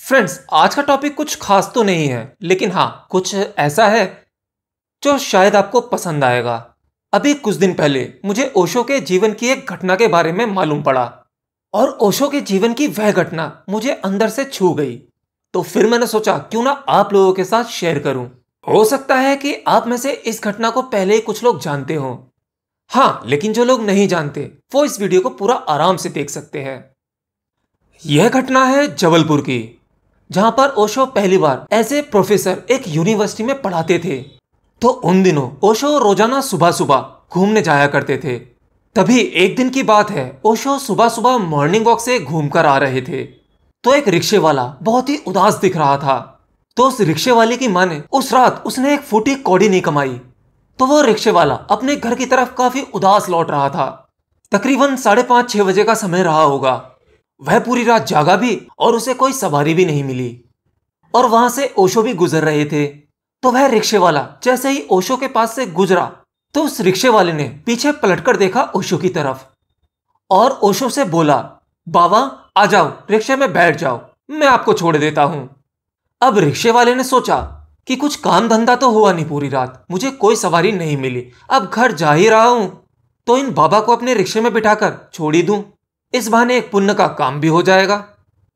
Friends, आज का topic कुछ खास तो नहीं है, लेकिन हाँ कुछ ऐसा है जो शायद आपको पसंद आएगा। अभी कुछ दिन पहले मुझे ओशो के जीवन की एक घटना के बारे में मालूम पड़ा और ओशो के जीवन की वह घटना मुझे अंदर से छू गई। तो फिर मैंने सोचा क्यों ना आप लोगों के साथ शेयर करूं। हो सकता है कि आप में से इस घटना को पहले ही कुछ लोग जानते हों। हाँ, लेकिन जो लोग नहीं जानते वो इस वीडियो को पूरा आराम से देख सकते हैं। यह घटना है जबलपुर की, जहां पर ओशो पहली बार एज ए प्रोफेसर एक यूनिवर्सिटी में पढ़ाते थे। तो उन दिनों ओशो रोजाना सुबह सुबह घूमने जाया करते थे। तभी एक दिन की बात है, ओशो सुबह सुबह मॉर्निंग वॉक से घूमकर आ रहे थे तो एक रिक्शे वाला बहुत ही उदास दिख रहा था। तो उस रिक्शे वाले की मां ने उस रात उसने एक फूटी कौड़ी नहीं कमाई। तो वो रिक्शे वाला अपने घर की तरफ काफी उदास लौट रहा था। तकरीबन 5:30-6 बजे का समय रहा होगा। वह पूरी रात जागा भी और उसे कोई सवारी भी नहीं मिली और वहां से ओशो भी गुजर रहे थे। तो वह रिक्शे वाला जैसे ही ओशो के पास से गुजरा तो उस रिक्शे वाले ने पीछे पलटकर देखा ओशो की तरफ और ओशो से बोला, बाबा आ जाओ, रिक्शे में बैठ जाओ, मैं आपको छोड़ देता हूं। अब रिक्शे वाले ने सोचा कि कुछ काम धंधा तो हुआ नहीं पूरी रात, मुझे कोई सवारी नहीं मिली, अब घर जा ही रहा हूं तो इन बाबा को अपने रिक्शे में बिठाकर छोड़ ही दूं। इस बहाने एक पुण्य का काम भी हो जाएगा।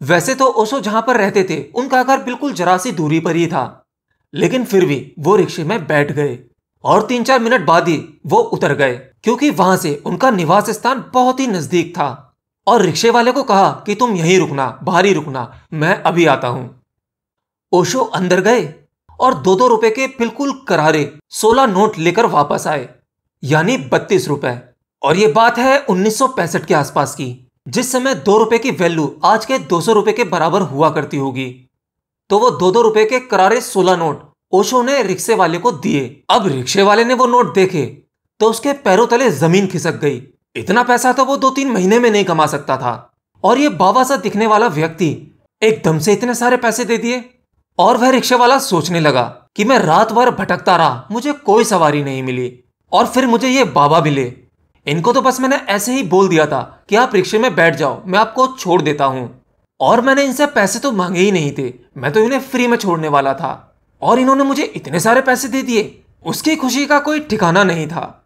वैसे तो ओशो जहां पर रहते थे उनका घर बिल्कुल जरा सी दूरी पर ही था, लेकिन फिर भी वो रिक्शे में बैठ गए और 3-4 मिनट बाद ही वो उतर गए क्योंकि वहां से उनका निवास स्थान बहुत ही नजदीक था। और रिक्शे वाले को कहा कि तुम यहीं रुकना, बाहर ही रुकना, मैं अभी आता हूं। ओशो अंदर गए और 2-2 रुपए के बिल्कुल करारे 16 नोट लेकर वापस आए, यानी 32 रुपए। और ये बात है 1965 के आसपास की, जिस समय 2 रुपए की वैल्यू आज के 200 रुपए के बराबर हुआ करती होगी। तो वो 2-2 रुपए के करारे 16 नोट ओशो ने रिक्शे वाले को दिए। अब रिक्शे वाले ने वो नोट देखे तो उसके पैरों तले जमीन खिसक गई। इतना पैसा तो वो 2-3 महीने में नहीं कमा सकता था और ये बाबा सा दिखने वाला व्यक्ति एकदम से इतने सारे पैसे दे दिए। और वह रिक्शे वाला सोचने लगा कि मैं रात भर भटकता रहा, मुझे कोई सवारी नहीं मिली और फिर मुझे ये बाबा मिले। इनको तो बस मैंने ऐसे ही बोल दिया था कि आप रिक्शे में बैठ जाओ, मैं आपको छोड़ देता हूं, और मैंने इनसे पैसे तो मांगे ही नहीं थे, मैं तो इन्हें फ्री में छोड़ने वाला था और इन्होंने मुझे इतने सारे पैसे दे दिए। उसकी खुशी का कोई ठिकाना नहीं था।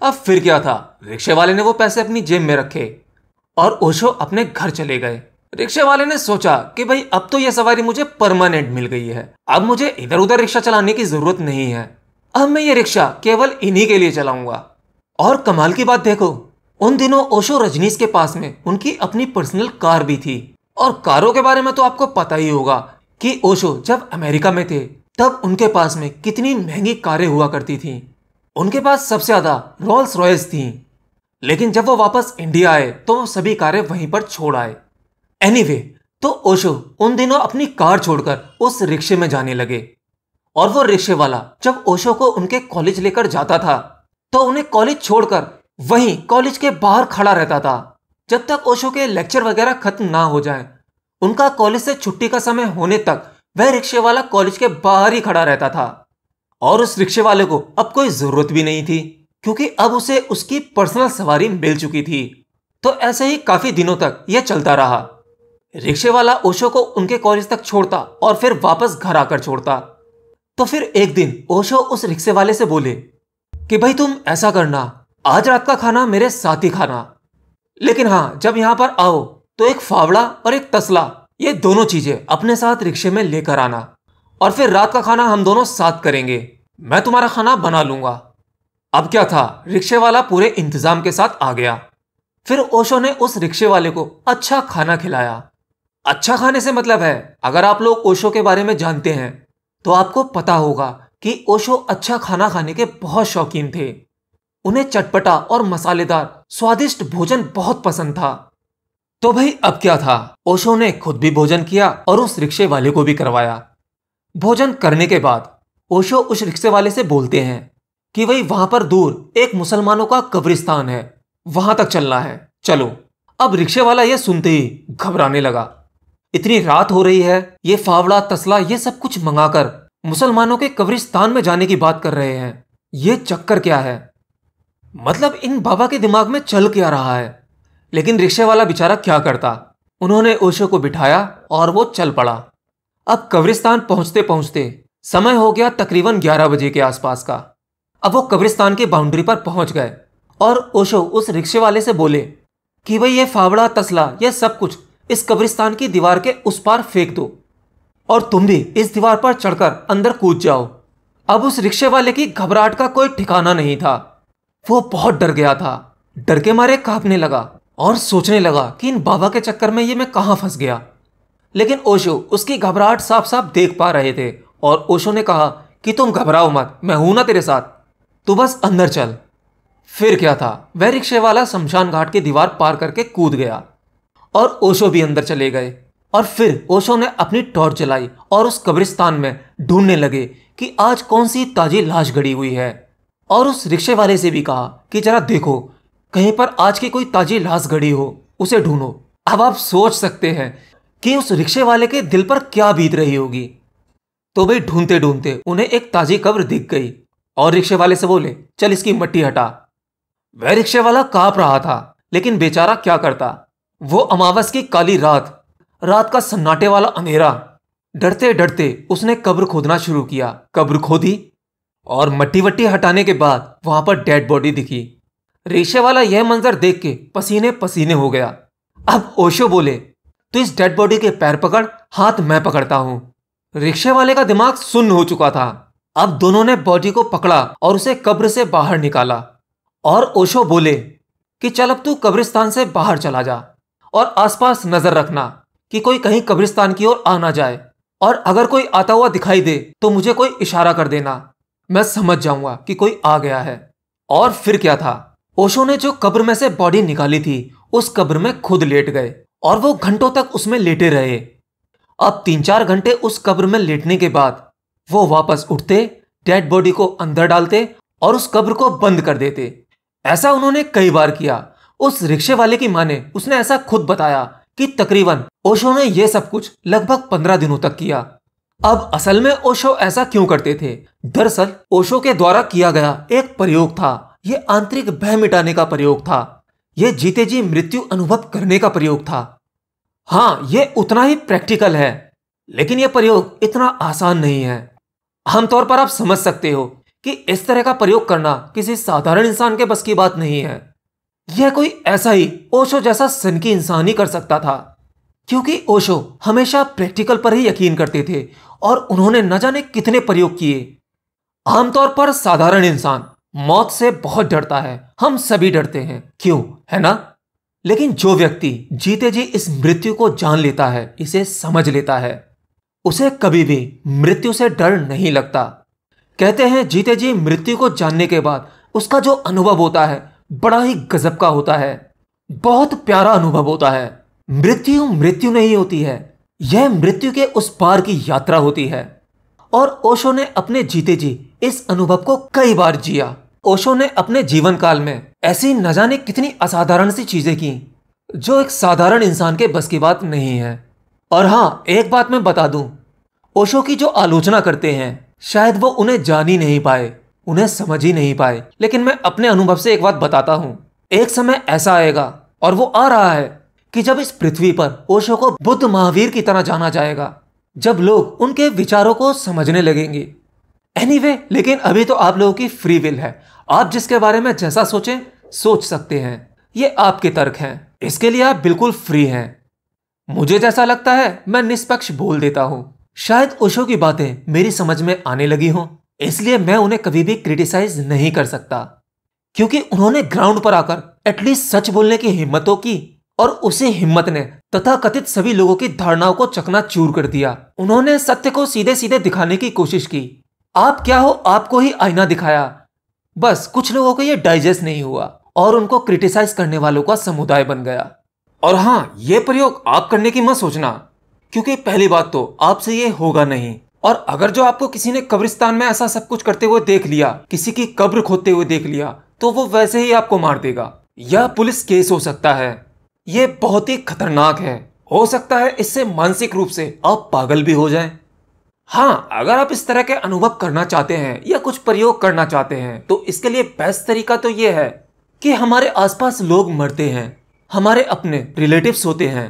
अब फिर क्या था, रिक्शे वाले ने वो पैसे अपनी जेब में रखे और ओशो अपने घर चले गए। रिक्शे वाले ने सोचा कि भाई अब तो यह सवारी मुझे परमानेंट मिल गई है, अब मुझे इधर उधर रिक्शा चलाने की जरूरत नहीं है, अब मैं ये रिक्शा केवल इन्हीं के लिए चलाऊंगा। और कमाल की बात देखो, उन दिनों ओशो रजनीश के पास में उनकी अपनी पर्सनल कार भी थी। और कारों के बारे में तो आपको पता ही होगा कि ओशो जब अमेरिका में थे तब उनके पास में कितनी महंगी कारें हुआ करती थीं। उनके पास सबसे ज्यादा रोल्स रॉयस थी, लेकिन जब वो वापस इंडिया आए तो वो सभी कारें वहीं पर छोड़ आए। एनीवे, तो ओशो उन दिनों अपनी कार छोड़कर उस रिक्शे में जाने लगे और वो रिक्शे वाला जब ओशो को उनके कॉलेज लेकर जाता था तो उन्हें कॉलेज छोड़कर वहीं कॉलेज के बाहर खड़ा रहता था जब तक ओशो के लेक्चर वगैरह खत्म ना हो जाएं। उनका कॉलेज से छुट्टी का समय होने तक वह रिक्शे वाला कॉलेज के बाहर ही खड़ा रहता था और उस रिक्शे वाले को अब कोई जरूरत भी नहीं थी क्योंकि अब उसे उसकी पर्सनल सवारी मिल चुकी थी। तो ऐसे ही काफी दिनों तक यह चलता रहा। रिक्शे वाला ओशो को उनके कॉलेज तक छोड़ता और फिर वापस घर आकर छोड़ता। तो फिर एक दिन ओशो उस रिक्शे वाले से बोले कि भाई तुम ऐसा करना, आज रात का खाना मेरे साथ ही खाना, लेकिन हाँ जब यहां पर आओ तो एक फावड़ा और एक तसला, ये दोनों चीजें अपने साथ रिक्शे में लेकर आना और फिर रात का खाना हम दोनों साथ करेंगे, मैं तुम्हारा खाना बना लूंगा। अब क्या था, रिक्शे वाला पूरे इंतजाम के साथ आ गया। फिर ओशो ने उस रिक्शे वाले को अच्छा खाना खिलाया। अच्छा खाने से मतलब है, अगर आप लोग ओशो के बारे में जानते हैं तो आपको पता होगा कि ओशो अच्छा खाना खाने के बहुत शौकीन थे। उन्हें चटपटा और मसालेदार स्वादिष्ट भोजन बहुत पसंद था। तो भाई अब क्या था, ओशो ने खुद भी भोजन किया और उस रिक्शे वाले को भी करवाया। भोजन करने के बाद ओशो उस रिक्शे वाले से बोलते हैं कि भाई वहां पर दूर एक मुसलमानों का कब्रिस्तान है, वहां तक चलना है, चलो। अब रिक्शे वाला यह सुनते ही घबराने लगा। इतनी रात हो रही है, ये फावड़ा तसला ये सब कुछ मंगाकर मुसलमानों के कब्रिस्तान में जाने की बात कर रहे हैं, ये चक्कर क्या है, मतलब इन बाबा के दिमाग में चल क्या रहा है। लेकिन रिक्शे वाला बेचारा क्या करता, उन्होंने ओशो को बिठाया और वो चल पड़ा। अब कब्रिस्तान पहुंचते पहुंचते समय हो गया तकरीबन 11 बजे के आसपास का। अब वो कब्रिस्तान की बाउंड्री पर पहुंच गए और ओशो उस रिक्शे वाले से बोले कि भाई ये फावड़ा तसला ये सब कुछ इस कब्रिस्तान की दीवार के उस पार फेंक दो और तुम भी इस दीवार पर चढ़कर अंदर कूद जाओ। अब उस रिक्शे वाले की घबराहट का कोई ठिकाना नहीं था। वो बहुत डर गया था, डर के मारे कांपने लगा और सोचने लगा कि इन बाबा के चक्कर में ये मैं कहां फंस गया। लेकिन ओशो उसकी घबराहट साफ साफ देख पा रहे थे और ओशो ने कहा कि तुम घबराओ मत, मैं हूं ना तेरे साथ, तू बस अंदर चल। फिर क्या था, वह रिक्शे वाला शमशान घाट की दीवार पार करके कूद गया और ओशो भी अंदर चले गए। और फिर ओशो ने अपनी टॉर्च जलाई और उस कब्रिस्तान में ढूंढने लगे कि आज कौन सी ताजी लाश गड़ी हुई है। और उस रिक्शे वाले से भी कहा कि जरा देखो कहीं पर आज की कोई ताजी लाश गड़ी हो, उसे ढूंढो। अब आप सोच सकते हैं कि उस रिक्शे वाले के दिल पर क्या बीत रही होगी। तो भाई ढूंढते ढूंढते उन्हें एक ताजी कब्र दिख गई और रिक्शे वाले से बोले चल इसकी मट्टी हटा। वह रिक्शे वाला कांप रहा था लेकिन बेचारा क्या करता। वो अमावस की काली रात, रात का सन्नाटे वाला अंधेरा, डरते डरते उसने कब्र खोदना शुरू किया। कब्र खोदी और मट्टी वट्टी हटाने के बाद वहां पर डेड बॉडी दिखी। रिक्शे वाला यह मंजर देख के पसीने पसीने हो गया। अब ओशो बोले तो इस डेड बॉडी के पैर पकड़, हाथ मैं पकड़ता हूं। रिक्शे वाले का दिमाग सुन्न हो चुका था। अब दोनों ने बॉडी को पकड़ा और उसे कब्र से बाहर निकाला और ओशो बोले कि चल अब तू कब्रिस्तान से बाहर चला जा और आसपास नजर रखना कि कोई कहीं कब्रिस्तान की ओर आ ना जाए, और अगर कोई आता हुआ दिखाई दे तो मुझे कोई इशारा कर देना, मैं समझ जाऊंगा कि कोई आ गया है। और फिर क्या था, ओशो ने जो कब्र में से बॉडी निकाली थी उस कब्र में खुद लेट गए और वो घंटों तक उसमें लेटे रहे। अब 3-4 घंटे उस कब्र में लेटने के बाद वो वापस उठते, डेड बॉडी को अंदर डालते और उस कब्र को बंद कर देते। ऐसा उन्होंने कई बार किया। उस रिक्शे वाले की मां ने, उसने ऐसा खुद बताया कि तकरीबन ओशो ने यह सब कुछ लगभग 15 दिनों तक किया। अब असल में ओशो ऐसा क्यों करते थे? दरअसल ओशो के द्वारा किया गया एक प्रयोग था। यह आंतरिक भय मिटाने का प्रयोग था। यह जीते जी मृत्यु अनुभव करने का प्रयोग था। हाँ, यह उतना ही प्रैक्टिकल है, लेकिन यह प्रयोग इतना आसान नहीं है। आमतौर पर आप समझ सकते हो कि इस तरह का प्रयोग करना किसी साधारण इंसान के बस की बात नहीं है। यह कोई ऐसा ही ओशो जैसा सनकी इंसान ही कर सकता था, क्योंकि ओशो हमेशा प्रैक्टिकल पर ही यकीन करते थे और उन्होंने न जाने कितने प्रयोग किए। आमतौर पर साधारण इंसान मौत से बहुत डरता है, हम सभी डरते हैं, क्यों, है ना? लेकिन जो व्यक्ति जीते जी इस मृत्यु को जान लेता है, इसे समझ लेता है, उसे कभी भी मृत्यु से डर नहीं लगता। कहते हैं जीते जी मृत्यु को जानने के बाद उसका जो अनुभव होता है बड़ा ही गजब का होता है, बहुत प्यारा अनुभव होता है। मृत्यु मृत्यु नहीं होती है, यह मृत्यु के उस पार की यात्रा होती है। और ओशो ने अपने जीते जी इस अनुभव को कई बार जिया। ओशो ने अपने जीवन काल में ऐसी न जाने कितनी असाधारण सी चीजें की जो एक साधारण इंसान के बस की बात नहीं है। और हाँ, एक बात मैं बता दूं, ओशो की जो आलोचना करते हैं शायद वो उन्हें जान ही नहीं पाए, उन्हें समझ ही नहीं पाए। लेकिन मैं अपने अनुभव से एक बात बताता हूं, एक समय ऐसा आएगा और वो आ रहा है कि जब इस पृथ्वी पर ओशो को बुद्ध महावीर की तरह जाना जाएगा, जब लोग उनके विचारों को समझने लगेंगे। एनीवे, लेकिन अभी तो आप लोगों की फ्री विल है, आप जिसके बारे में जैसा सोचें सोच सकते हैं, ये आपके तर्क हैं, इसके लिए आप बिल्कुल फ्री हैं। मुझे जैसा लगता है मैं निष्पक्ष बोल देता हूं। शायद ओशो की बातें मेरी समझ में आने लगी हों, इसलिए मैं उन्हें कभी भी क्रिटिसाइज नहीं कर सकता, क्योंकि उन्होंने ग्राउंड पर आकर एटलीस्ट सच बोलने की हिम्मत तो की और उसी हिम्मत ने तथाकथित सभी लोगों की धारणाओं को चकनाचूर कर दिया। उन्होंने सत्य को सीधे सीधे दिखाने की कोशिश की। आप क्या हो, आपको ही आईना दिखाया। बस कुछ लोगों को यह डाइजेस्ट नहीं हुआ और उनको क्रिटिसाइज करने वालों का समुदाय बन गया। और हाँ, यह प्रयोग आप करने की मत सोचना, क्योंकि पहली बात तो आपसे ये होगा नहीं। और अगर जो आपको किसी ने कब्रिस्तान में ऐसा सब कुछ करते हुए देख लिया, किसी की कब्र खोदते हुए देख लिया, तो वो वैसे ही आपको मार देगा। यह पुलिस केस हो सकता है। ये बहुत ही खतरनाक है। हो सकता है इससे मानसिक रूप से आप पागल भी हो जाएं। हाँ, अगर आप इस तरह के अनुभव करना चाहते हैं या कुछ प्रयोग करना चाहते हैं तो इसके लिए बेस्ट तरीका तो ये है कि हमारे आसपास लोग मरते हैं, हमारे अपने रिलेटिव्स होते हैं,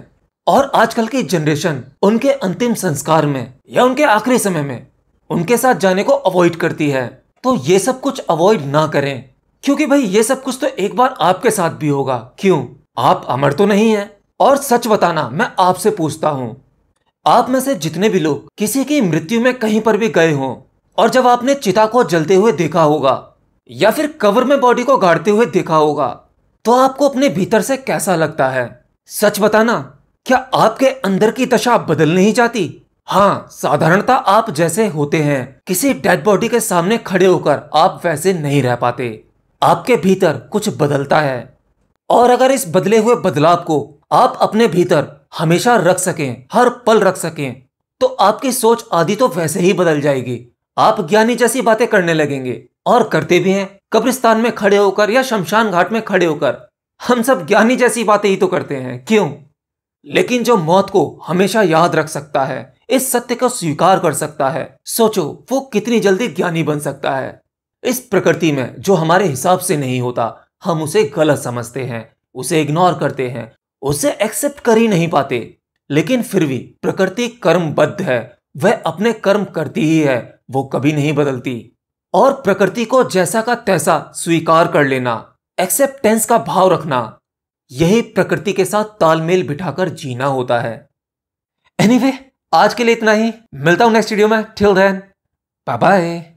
और आजकल की जनरेशन उनके अंतिम संस्कार में या उनके आखिरी समय में उनके साथ जाने को अवॉइड करती है। तो ये सब कुछ अवॉइड ना करें, क्योंकि भाई ये सब कुछ तो एक बार आपके साथ भी होगा। क्यों, आप अमर तो नहीं हैं। और सच बताना, मैं आपसे पूछता हूं, आप में से जितने भी लोग किसी की मृत्यु में कहीं पर भी गए हों और जब आपने चिता को जलते हुए देखा होगा या फिर कब्र में बॉडी को गाड़ते हुए देखा होगा, तो आपको अपने भीतर से कैसा लगता है? सच बताना, क्या आपके अंदर की दशा बदल नहीं जाती? हाँ, साधारणता आप जैसे होते हैं, किसी डेड बॉडी के सामने खड़े होकर आप वैसे नहीं रह पाते। आपके भीतर कुछ बदलता है, और अगर इस बदले हुए बदलाव को आप अपने भीतर हमेशा रख सकें, हर पल रख सकें, तो आपकी सोच आदि तो वैसे ही बदल जाएगी। आप ज्ञानी जैसी बातें करने लगेंगे, और करते भी हैं। कब्रिस्तान में खड़े होकर या शमशान घाट में खड़े होकर हम सब ज्ञानी जैसी बातें ही तो करते हैं, क्यों? लेकिन जो मौत को हमेशा याद रख सकता है, इस सत्य को स्वीकार कर सकता है, सोचो वो कितनी जल्दी ज्ञानी बन सकता है। इस प्रकृति में जो हमारे हिसाब से नहीं होता, हम उसे गलत समझते हैं, उसे इग्नोर करते हैं, उसे एक्सेप्ट कर ही नहीं पाते। लेकिन फिर भी प्रकृति कर्मबद्ध है, वह अपने कर्म करती ही है, वो कभी नहीं बदलती। और प्रकृति को जैसा का तैसा स्वीकार कर लेना, एक्सेप्टेंस का भाव रखना, यही प्रकृति के साथ तालमेल बिठाकर जीना होता है। एनीवे, आज के लिए इतना ही। मिलता हूं नेक्स्ट वीडियो में। Till then, bye bye.